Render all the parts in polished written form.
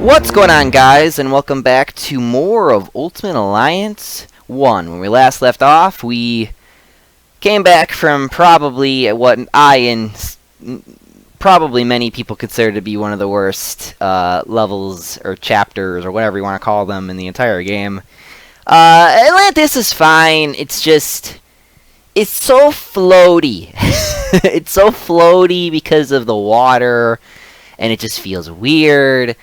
What's going on, guys, and welcome back to more of Ultimate Alliance 1. When we last left off, we came back from probably what I and probably many people consider to be one of the worst levels or chapters or whatever you want to call them in the entire game. Atlantis is fine. It's just, it's so floaty. It's so floaty because of the water, and it just feels weird.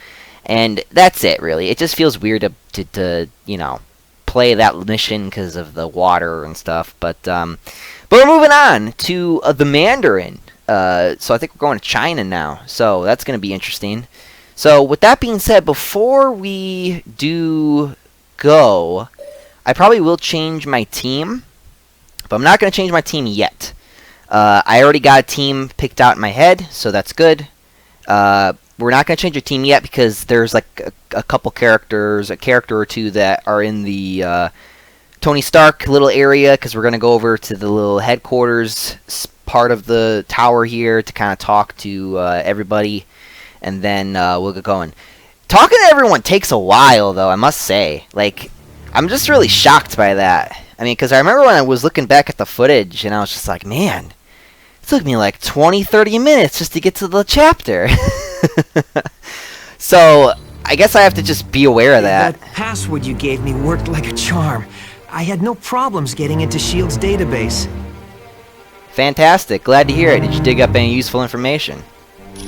And that's it, really. It just feels weird to you know, play that mission because of the water and stuff. But we're moving on to the Mandarin. So I think we're going to China now. So that's going to be interesting. So with that being said, before we do go, I probably will change my team. But I'm not going to change my team yet. I already got a team picked out in my head, so that's good. We're not going to change your team yet because there's like a couple characters, a character or two that are in the Tony Stark little area, because we're going to go over to the little headquarters part of the tower here to kind of talk to everybody, and then we'll get going. Talking to everyone takes a while, though, I must say. Like, I'm just really shocked by that. I mean, because I remember when I was looking back at the footage, and I was just like, man, it took me like 20-30 minutes just to get to the chapter. So, I guess I have to just be aware of that. That password you gave me worked like a charm. I had no problems getting into S.H.I.E.L.D.'s database. Fantastic. Glad to hear it. Did you dig up any useful information?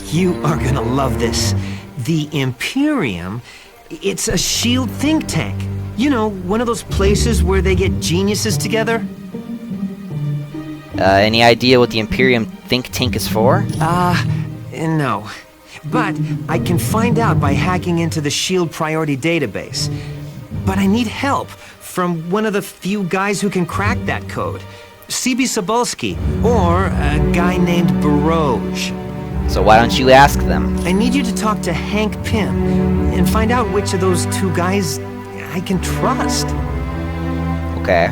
You are gonna love this. The Imperium, it's a S.H.I.E.L.D. think tank. You know, one of those places where they get geniuses together. Any idea what the Imperium think tank is for? No. But I can find out by hacking into the S.H.I.E.L.D. priority database. But I need help from one of the few guys who can crack that code. C.B. Cebulski, or a guy named Baroge. So why don't you ask them? I need you to talk to Hank Pym and find out which of those two guys I can trust. Okay.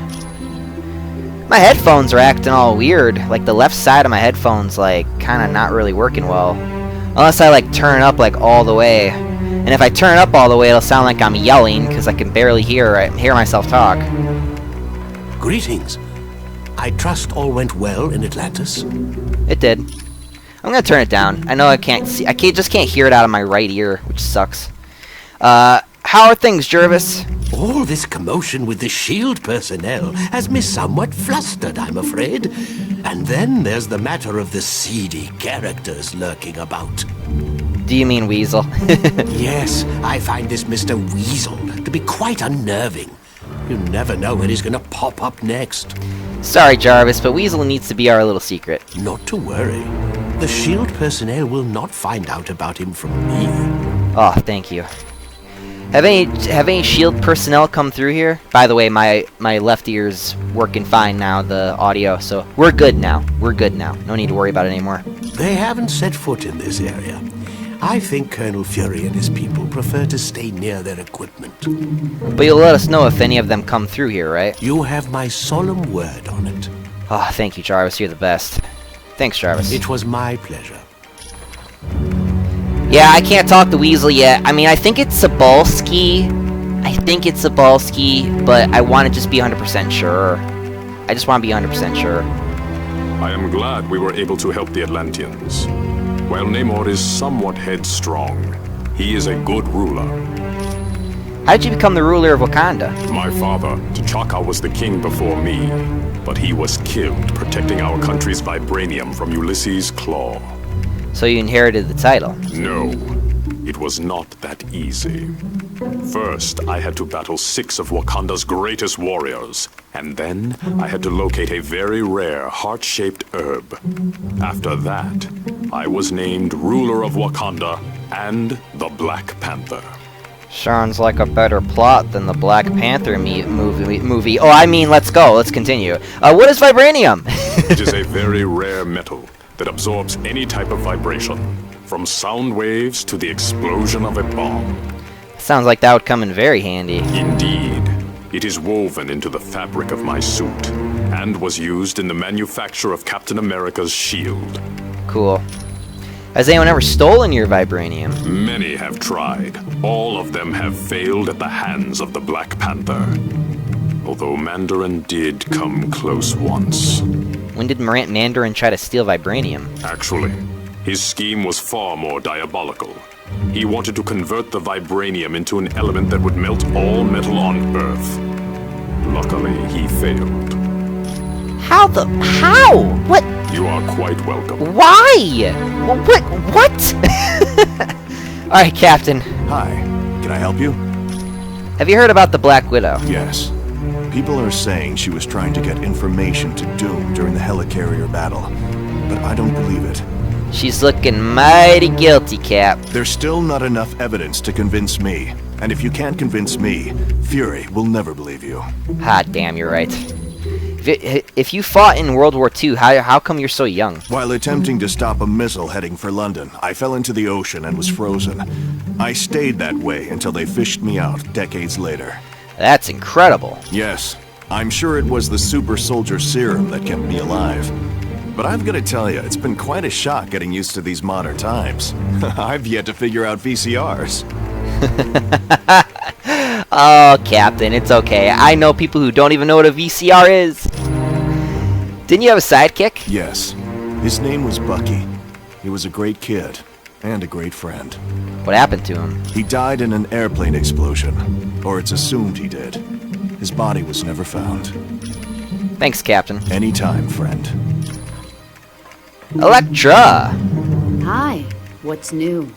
My headphones are acting all weird. Like, the left side of my headphones, like, kind of not really working well. Unless I, like, turn it up, like, all the way. And if I turn it up all the way, it'll sound like I'm yelling, because I can barely hear myself talk. Greetings. I trust all went well in Atlantis. It did. I'm gonna turn it down. I know I can't see. Just can't hear it out of my right ear, which sucks. How are things, Jervis? All this commotion with the S.H.I.E.L.D. personnel has me somewhat flustered, I'm afraid. And then there's the matter of the seedy characters lurking about. Do you mean Weasel? Yes, I find this Mr. Weasel to be quite unnerving. You never know when he's gonna pop up next. Sorry, Jarvis, but Weasel needs to be our little secret. Not to worry. The S.H.I.E.L.D. personnel will not find out about him from me. Oh, thank you. Have any S.H.I.E.L.D. personnel come through here? By the way, my left ear's working fine now, the audio, so we're good now. We're good now. No need to worry about it anymore. They haven't set foot in this area. I think Colonel Fury and his people prefer to stay near their equipment. But you'll let us know if any of them come through here, right? You have my solemn word on it. Oh, thank you, Jarvis. You're the best. Thanks, Jarvis. It was my pleasure. Yeah, I can't talk to Weasel yet. I mean, I think it's Cebulski. But I want to just be 100% sure. I just want to be 100% sure. I am glad we were able to help the Atlanteans. While Namor is somewhat headstrong, he is a good ruler. How did you become the ruler of Wakanda? My father, T'Chaka, was the king before me, but he was killed protecting our country's vibranium from Ulysses' claw. So you inherited the title? No, it was not that easy. First, I had to battle 6 of Wakanda's greatest warriors, and then I had to locate a very rare heart-shaped herb. After that, I was named ruler of Wakanda and the Black Panther. Sounds like a better plot than the Black Panther movie. Oh, I mean, let's go. Let's continue. What is vibranium? It is a very rare metal that absorbs any type of vibration, from sound waves to the explosion of a bomb. Sounds like that would come in very handy. Indeed. It is woven into the fabric of my suit, and was used in the manufacture of Captain America's shield. Cool. Has anyone ever stolen your vibranium? Many have tried. All of them have failed at the hands of the Black Panther. Although Mandarin did come close once. When did Mandarin try to steal vibranium? Actually, his scheme was far more diabolical. He wanted to convert the vibranium into an element that would melt all metal on Earth. Luckily, he failed. How? What? You are quite welcome. Why? What? Alright, Captain. Hi, can I help you? Have you heard about the Black Widow? Yes. People are saying she was trying to get information to Doom during the helicarrier battle, but I don't believe it. She's looking mighty guilty, Cap. There's still not enough evidence to convince me, and if you can't convince me, Fury will never believe you. Ah, damn, you're right. If you fought in World War II, how come you're so young? While attempting to stop a missile heading for London, I fell into the ocean and was frozen. I stayed that way until they fished me out decades later. That's incredible. Yes, I'm sure it was the super soldier serum that kept me alive. But I've got to tell you, it's been quite a shock getting used to these modern times. I've yet to figure out VCRs. Oh, Captain, it's okay. I know people who don't even know what a VCR is. Didn't you have a sidekick? Yes, his name was Bucky. He was a great kid, and a great friend. What happened to him? He died in an airplane explosion, or it's assumed he did. His body was never found. Thanks, Captain. Anytime, friend. Elektra! Hi, what's new?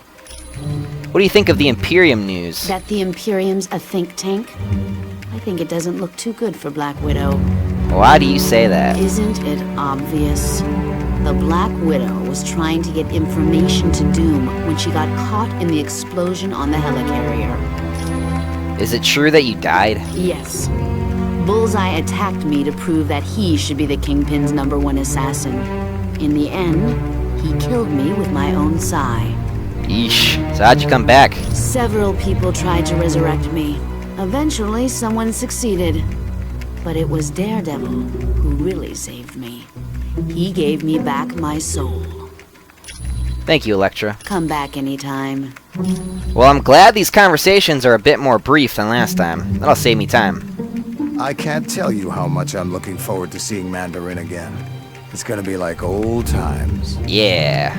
What do you think of the Imperium news? That the Imperium's a think tank? I think it doesn't look too good for Black Widow. Why do you say that? Isn't it obvious? The Black Widow was trying to get information to Doom when she got caught in the explosion on the helicarrier. Is it true that you died? Yes. Bullseye attacked me to prove that he should be the Kingpin's #1 assassin. In the end, he killed me with my own sigh. Yeesh. So how'd you come back? Several people tried to resurrect me. Eventually, someone succeeded. But it was Daredevil who really saved me. He gave me back my soul. Thank you, Elektra. Come back anytime. Well, I'm glad these conversations are a bit more brief than last time. That'll save me time. I can't tell you how much I'm looking forward to seeing Mandarin again. It's gonna be like old times. Yeah.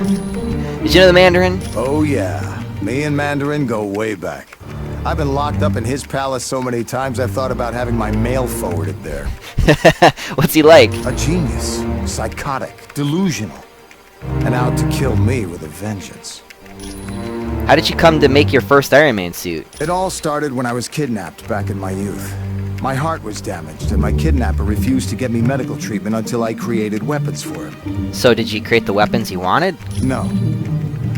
Did you know the Mandarin? Oh yeah, me and Mandarin go way back. I've been locked up in his palace so many times I've thought about having my mail forwarded there. What's he like? A genius, psychotic, delusional, and out to kill me with a vengeance. How did you come to make your first Iron Man suit? It all started when I was kidnapped back in my youth. My heart was damaged, and my kidnapper refused to get me medical treatment until I created weapons for him. So did you create the weapons you wanted? No.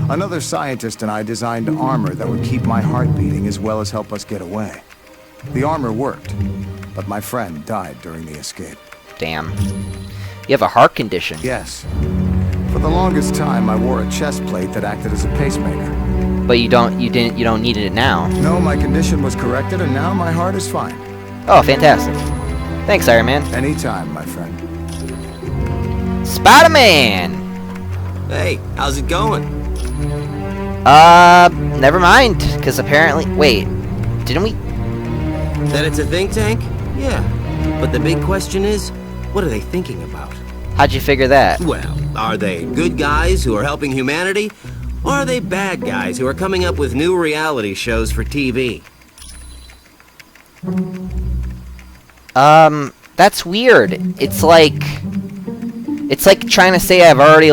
Another scientist and I designed armor that would keep my heart beating as well as help us get away. The armor worked, but my friend died during the escape. Damn. You have a heart condition. Yes. For the longest time, I wore a chest plate that acted as a pacemaker. But you don't need it now. No, my condition was corrected, and now my heart is fine. Oh, fantastic. Thanks, Iron Man. Anytime, my friend. Spider-Man! Hey, how's it going? Never mind, because apparently... Wait, didn't we... That it's a think tank? Yeah. But the big question is, what are they thinking about? How'd you figure that? Well, are they good guys who are helping humanity? Or are they bad guys who are coming up with new reality shows for TV? That's weird. It's like trying to say I've already,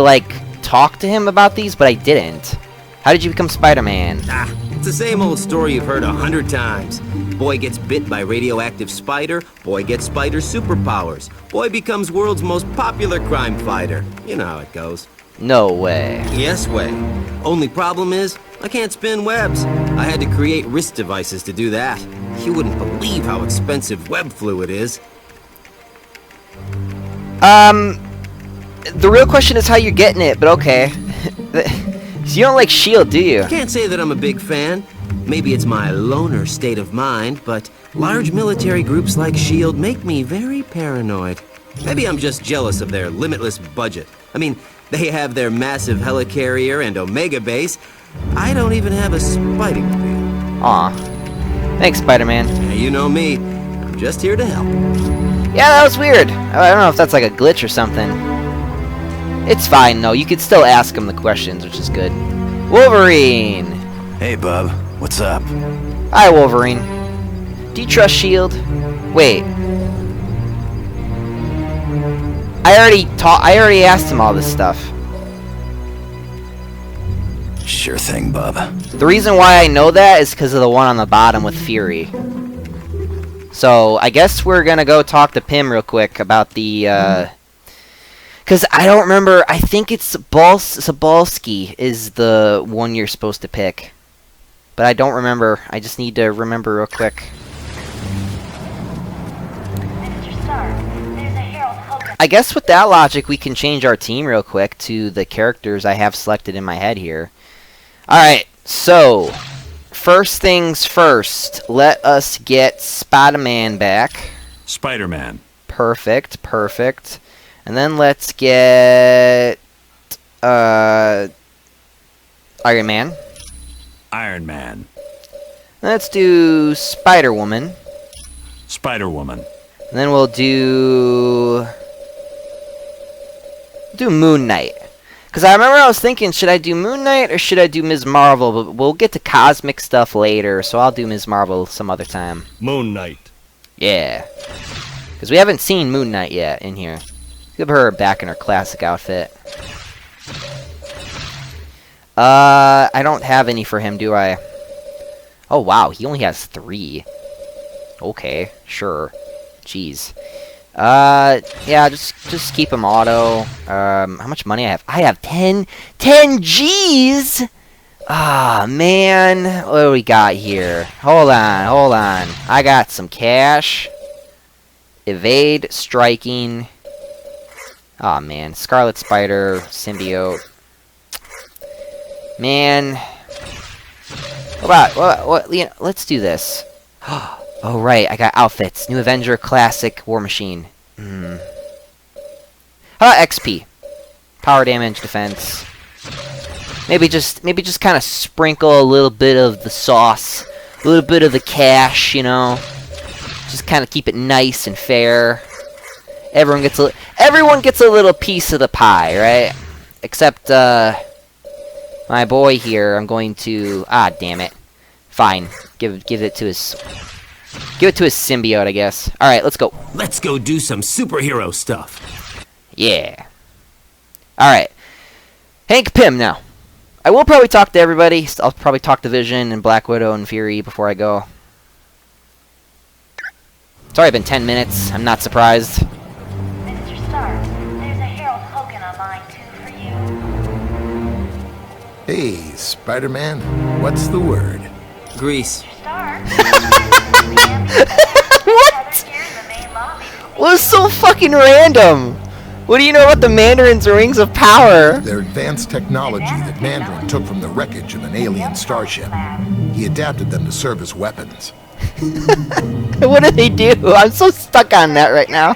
talked to him about these, but I didn't. How did you become Spider-Man? Ah, it's the same old story you've heard 100 times. Boy gets bit by radioactive spider, boy gets spider superpowers. Boy becomes world's most popular crime fighter. You know how it goes. No way. Yes way. Only problem is, I can't spin webs. I had to create wrist devices to do that. You wouldn't believe how expensive web fluid is. The real question is how you're getting it, but okay. So you don't like S.H.I.E.L.D., do you? Can't say that I'm a big fan. Maybe it's my loner state of mind, but large military groups like S.H.I.E.L.D. make me very paranoid. Maybe I'm just jealous of their limitless budget. I mean, They have their massive helicarrier and Omega base. I don't even have a Spider-Mobile. Aw. Thanks, Spider-Man. Hey, you know me. I'm just here to help. Yeah, that was weird. I don't know if that's like a glitch or something. It's fine, though. You could still ask him the questions, which is good. Wolverine! Hey, bub. What's up? Hi, Wolverine. Do you trust S.H.I.E.L.D.? Wait. I already asked him all this stuff. Sure thing, bub. The reason why I know that is because of the one on the bottom with Fury. So, I guess we're gonna go talk to Pym real quick about the, because I don't remember, I think it's Cebulski is the one you're supposed to pick. But I don't remember. I just need to remember real quick. I guess with that logic, we can change our team real quick to the characters I have selected in my head here. Alright, so, first things first, let us get Spider-Man back. Spider-Man. Perfect, perfect. And then let's get, Iron Man. Iron Man. Let's do Spider-Woman. Spider-Woman. And then we'll do Moon Knight. Because I remember I was thinking, should I do Moon Knight or should I do Ms. Marvel? But we'll get to cosmic stuff later, so I'll do Ms. Marvel some other time. Moon Knight. Yeah. Because we haven't seen Moon Knight yet in here. Give her back in her classic outfit. I don't have any for him, do I? Oh, wow. He only has 3. Okay, sure. Jeez. Yeah, just keep him auto. How much money I have? I have 10 G's! Ah, man. What do we got here? Hold on. I got some cash. Evade, striking. Aw, man. Scarlet Spider, symbiote. Man. What, you know, let's do this. Oh, right, I got outfits. New Avenger, Classic, War Machine. How about XP? Power damage, defense. Maybe just kind of sprinkle a little bit of the sauce. A little bit of the cash, you know. Just kind of keep it nice and fair. Everyone gets a little piece of the pie, right? Except, my boy here, I'm going to... Ah, damn it. Fine. Give it to his... Give it to his symbiote, I guess. Alright, let's go. Let's go do some superhero stuff. Yeah. Alright. Hank Pym now. I will probably talk to everybody. I'll probably talk to Vision and Black Widow and Fury before I go. It's already been 10 minutes. I'm not surprised. Mr. Stark, there's a Harold Hogan on line 2 for you. Hey, Spider-Man, what's the word? Grease. Stark? What? Was so fucking random. What do you know about the Mandarin's rings of power? They're advanced technology that Mandarin took from the wreckage of an alien starship. He adapted them to serve as weapons. What do they do? I'm so stuck on that right now.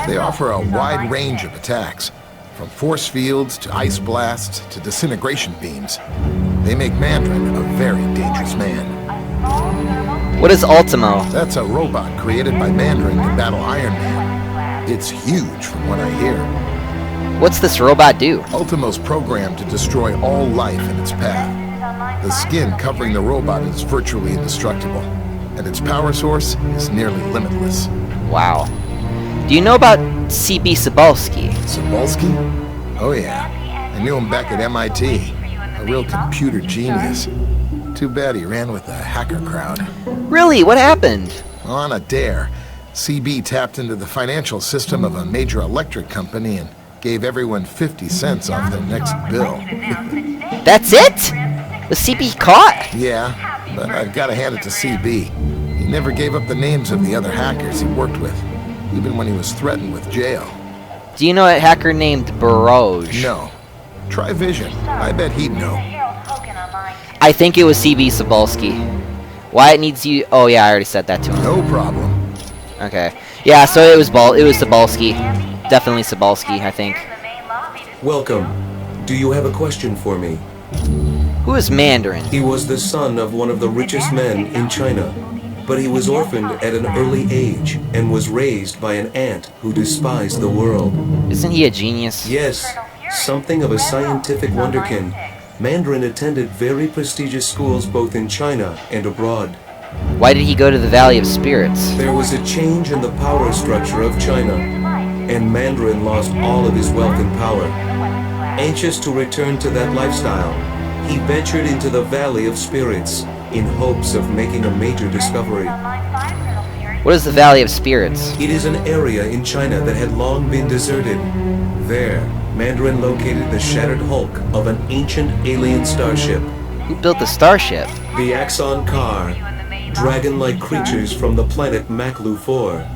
They offer a wide range of attacks, from force fields to ice blasts to disintegration beams. They make Mandarin a very dangerous man. What is Ultimo? That's a robot created by Mandarin to battle Iron Man. It's huge from what I hear. What's this robot do? Ultimo's programmed to destroy all life in its path. The skin covering the robot is virtually indestructible, and its power source is nearly limitless. Wow. Do you know about C.B. Cebulski? Cebulski? Oh yeah. I knew him back at MIT. A real computer genius. Too bad he ran with the hacker crowd. Really? What happened? On a dare, CB tapped into the financial system of a major electric company and gave everyone 50 cents off their next bill. That's it? Was CB caught? Yeah, but I've got to hand it to CB. He never gave up the names of the other hackers he worked with, even when he was threatened with jail. Do you know a hacker named Baroge? No. Try Vision. I bet he'd know. I think it was CB Cebulski. Why it needs you... Oh, yeah, I already said that to him. No problem. Okay. Yeah, so it was Cebulski. Definitely Cebulski, I think. Welcome. Do you have a question for me? Who is Mandarin? He was the son of one of the richest men in China, but he was orphaned at an early age and was raised by an aunt who despised the world. Isn't he a genius? Yes, something of a scientific wonderkin. Mandarin attended very prestigious schools both in China and abroad. Why did he go to the Valley of Spirits? There was a change in the power structure of China, and Mandarin lost all of his wealth and power. Anxious to return to that lifestyle, he ventured into the Valley of Spirits in hopes of making a major discovery. What is the Valley of Spirits? It is an area in China that had long been deserted. There, Mandarin located the shattered hulk of an ancient alien starship. Who built the starship? The Axon Kar, dragon-like creatures from the planet Maklu 4.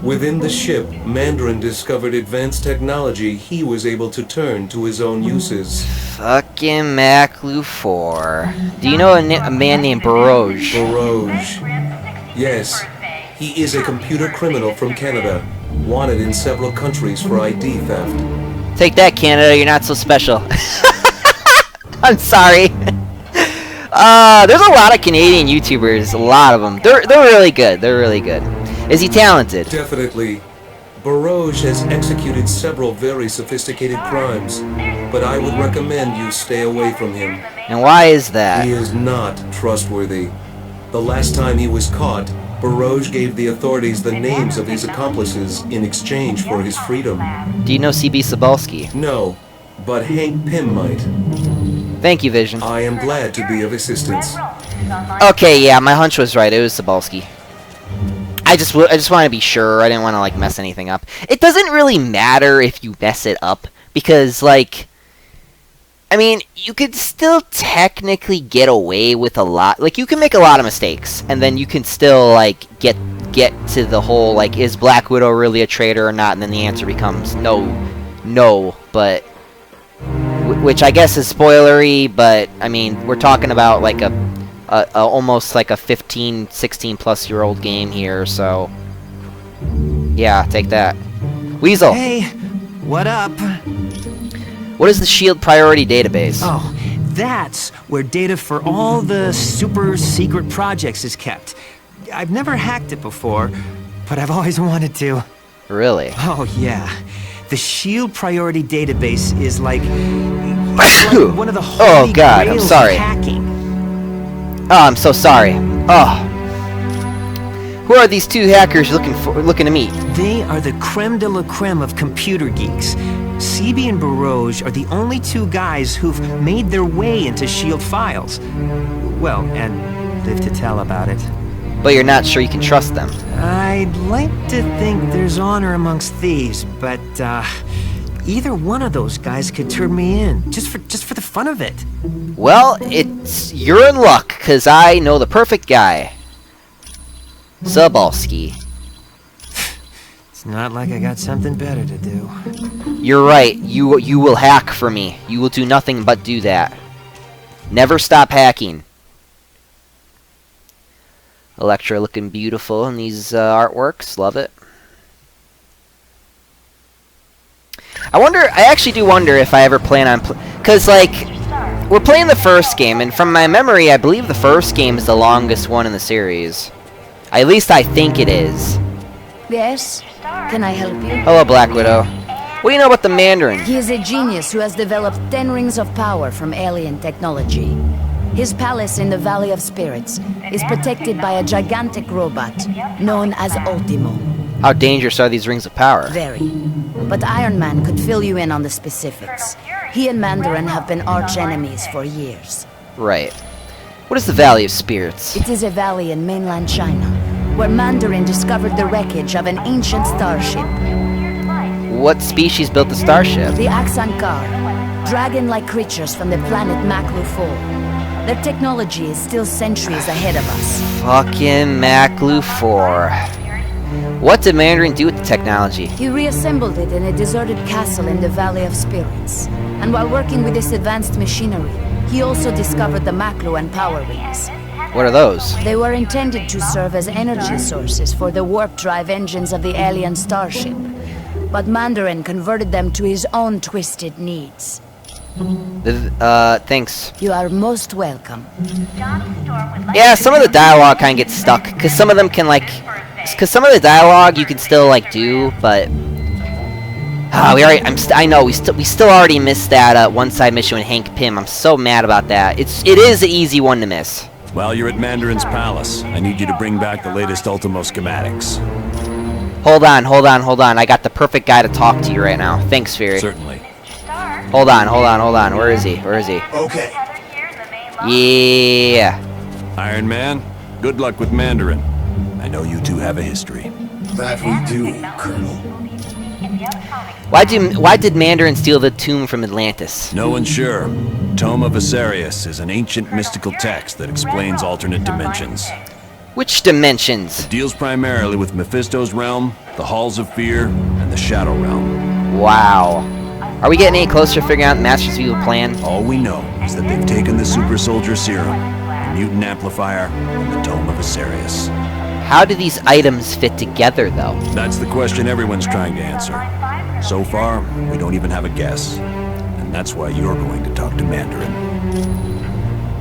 Within the ship, Mandarin discovered advanced technology he was able to turn to his own uses. Fucking Maklu 4. Do you know a man named Barouge? Barouge. Yes, he is a computer criminal from Canada, wanted in several countries for ID theft. Take that, Canada, you're not so special. I'm sorry. There's a lot of Canadian YouTubers, a lot of them. They're really good. They're really good. Is he talented? Definitely. Barouge has executed several very sophisticated crimes, but I would recommend you stay away from him. And why is that? He is not trustworthy. The last time he was caught, Barouge gave the authorities the names of his accomplices in exchange for his freedom. Do you know C.B. Cebulski? No, but Hank Pym might. Thank you, Vision. I am glad to be of assistance. Okay, yeah, my hunch was right. It was Cebulski. I just want to be sure. I didn't want to like mess anything up. It doesn't really matter if you mess it up because, like, I mean, you could still technically get away with a lot. Like, you can make a lot of mistakes, and then you can still like get to the whole like, is Black Widow really a traitor or not? And then the answer becomes no. But which I guess is spoilery. But I mean, we're talking about like a almost like a 15, 16 plus year old game here, so yeah, take that. Weasel. Hey, what up? What is the SHIELD priority database? Oh, that's where data for all the super secret projects is kept. I've never hacked it before, but I've always wanted to. Really? Oh, yeah. The SHIELD priority database is like one of the holy God, I'm sorry. Hacking. Oh, I'm so sorry. Oh. Who are these two hackers looking to meet? They are the creme de la creme of computer geeks. CB and Barouge are the only two guys who've made their way into SHIELD files. Well, and live to tell about it. But you're not sure you can trust them. I'd like to think there's honor amongst thieves, but either one of those guys could turn me in, just for the fun of it. Well, you're in luck, because I know the perfect guy. Cebulski. It's not like I got something better to do. You're right. You will hack for me. You will do nothing but do that. Never stop hacking. Elektra looking beautiful in these artworks. Love it. I actually do wonder if I ever plan on... Because, like, we're playing the first game, and from my memory, I believe the first game is the longest one in the series. At least I think it is. Yes? Can I help you? Hello, Black Widow. What do you know about the Mandarin? He is a genius who has developed 10 rings of power from alien technology. His palace in the Valley of Spirits is protected by a gigantic robot known as Ultimo. How dangerous are these rings of power? Very. But Iron Man could fill you in on the specifics. He and Mandarin have been arch enemies for years. Right. What is the Valley of Spirits? It is a valley in mainland China, where Mandarin discovered the wreckage of an ancient starship. What species built the starship? The Axon Kar, dragon-like creatures from the planet Maklu 4. Their technology is still centuries ahead of us. Fucking Maklu 4. What did Mandarin do with the technology? He reassembled it in a deserted castle in the Valley of Spirits. And while working with this advanced machinery, he also discovered the Maklu and power rings. What are those? They were intended to serve as energy sources for the warp drive engines of the alien starship. But Mandarin converted them to his own twisted needs. Thanks. You are most welcome. Yeah, some of the dialogue kind of gets stuck, because some of them can, like... Because some of the dialogue you can still, like, do, but... I know, we still already missed that one side mission with Hank Pym. I'm so mad about that. It is an easy one to miss. While you're at Mandarin's palace, I need you to bring back the latest Ultimo schematics. Hold on. I got the perfect guy to talk to you right now. Thanks, Fury. Certainly. Hold on. Where is he? Okay. Yeah. Iron Man, good luck with Mandarin. I know you two have a history. That we do, Colonel. Why did Mandarin steal the tomb from Atlantis? No one's sure. Tome of Asarius is an ancient mystical text that explains alternate dimensions. Which dimensions? Deals primarily with Mephisto's realm, the Halls of Fear, and the Shadow Realm. Wow. Are we getting any closer to figuring out the Master's evil plan? All we know is that they've taken the Super Soldier Serum, the Mutant Amplifier, and the Tome of Asarius. How do these items fit together, though? That's the question everyone's trying to answer. So far, we don't even have a guess. And that's why you're going to talk to Mandarin.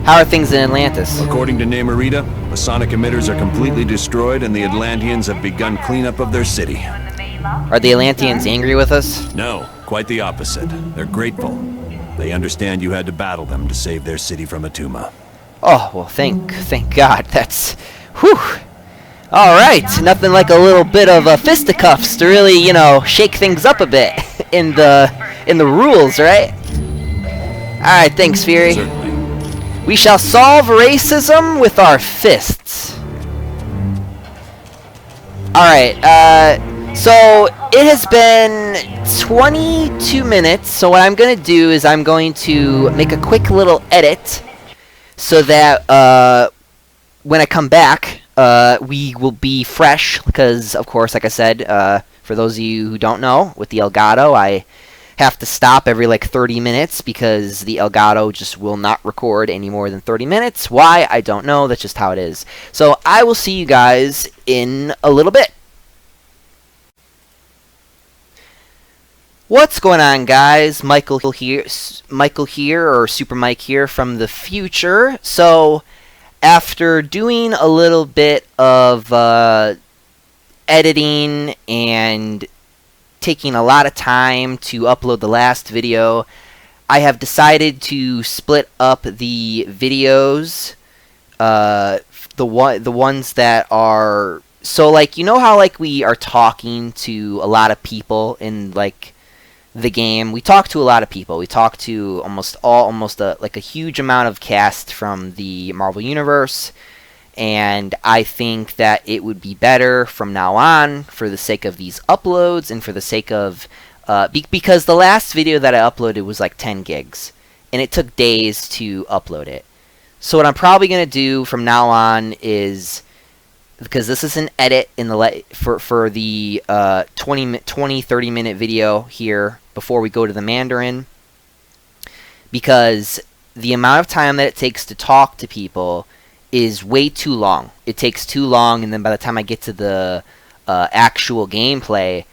How are things in Atlantis? According to Namorita, the sonic emitters are completely destroyed and the Atlanteans have begun cleanup of their city. Are the Atlanteans angry with us? No, quite the opposite. They're grateful. They understand you had to battle them to save their city from Atuma. Oh, well, thank God. That's... Whew! Alright, nothing like a little bit of fisticuffs to really, you know, shake things up a bit in the rules, right? Alright, thanks, Fury. Certainly. We shall solve racism with our fists. Alright, so it has been 22 minutes, so what I'm going to do is I'm going to make a quick little edit so that when I come back, we will be fresh, because, of course, like I said, for those of you who don't know, with the Elgato, I have to stop every, like, 30 minutes, because the Elgato just will not record any more than 30 minutes. Why? I don't know. That's just how it is. So, I will see you guys in a little bit. What's going on, guys? Michael here, or Super Mike here from the future. So, after doing a little bit of editing and taking a lot of time to upload the last video, I have decided to split up the videos, the ones that are... So, like, you know how, like, we are talking to a lot of people in, like, the game? We talk to a lot of people. We talk to almost a huge amount of cast from the Marvel Universe, and I think that it would be better from now on, for the sake of these uploads and for the sake of because the last video that I uploaded was like 10 gigs and it took days to upload it. So what I'm probably gonna do from now on is, because this is an edit in the for the 20-30 minute video here before we go to the Mandarin, because the amount of time that it takes to talk to people is way too long. It takes too long, and then by the time I get to the actual gameplay,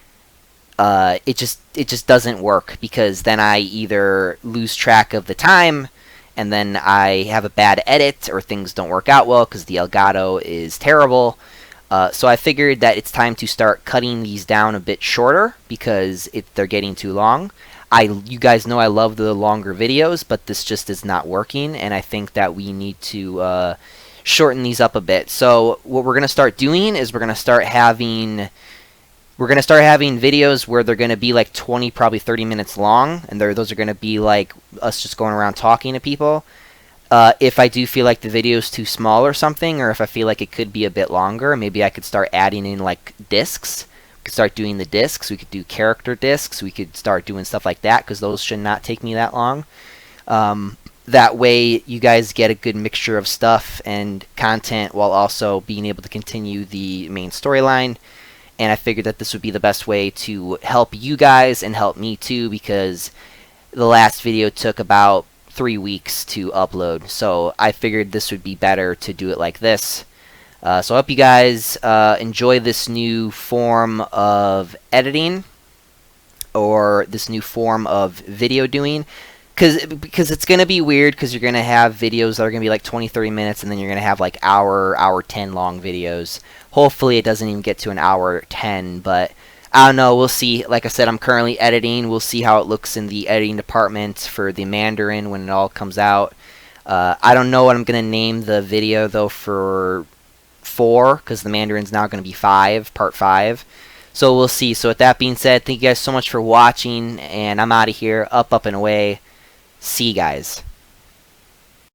it just doesn't work, because then I either lose track of the time, and then I have a bad edit, or things don't work out well because the Elgato is terrible. So I figured that it's time to start cutting these down a bit shorter, because they're getting too long. You guys know I love the longer videos, but this just is not working, and I think that we need to shorten these up a bit. So what we're going to start doing is we're going to start having videos where they're going to be like 20, probably 30 minutes long, and those are going to be like us just going around talking to people. If I do feel like the video is too small or something, or if I feel like it could be a bit longer, maybe I could start adding in like discs. We could start doing the discs. We could do character discs. We could start doing stuff like that, because those should not take me that long. That way you guys get a good mixture of stuff and content while also being able to continue the main storyline. And I figured that this would be the best way to help you guys and help me too, because the last video took about 3 weeks to upload. So I figured this would be better to do it like this. So I hope you guys enjoy this new form of editing, or this new form of video doing. because it's gonna be weird, because you're gonna have videos that are gonna be like 20-30 minutes, and then you're gonna have like hour 10 long videos. Hopefully it doesn't even get to an hour 10, but I don't know, we'll see. Like I said, I'm currently editing. We'll see how it looks in the editing department for the Mandarin when it all comes out. I don't know what I'm gonna name the video though for 4, because the Mandarin's now gonna be 5, part 5. So we'll see. So with that being said, thank you guys so much for watching, and I'm out of here. Up and away. See you guys.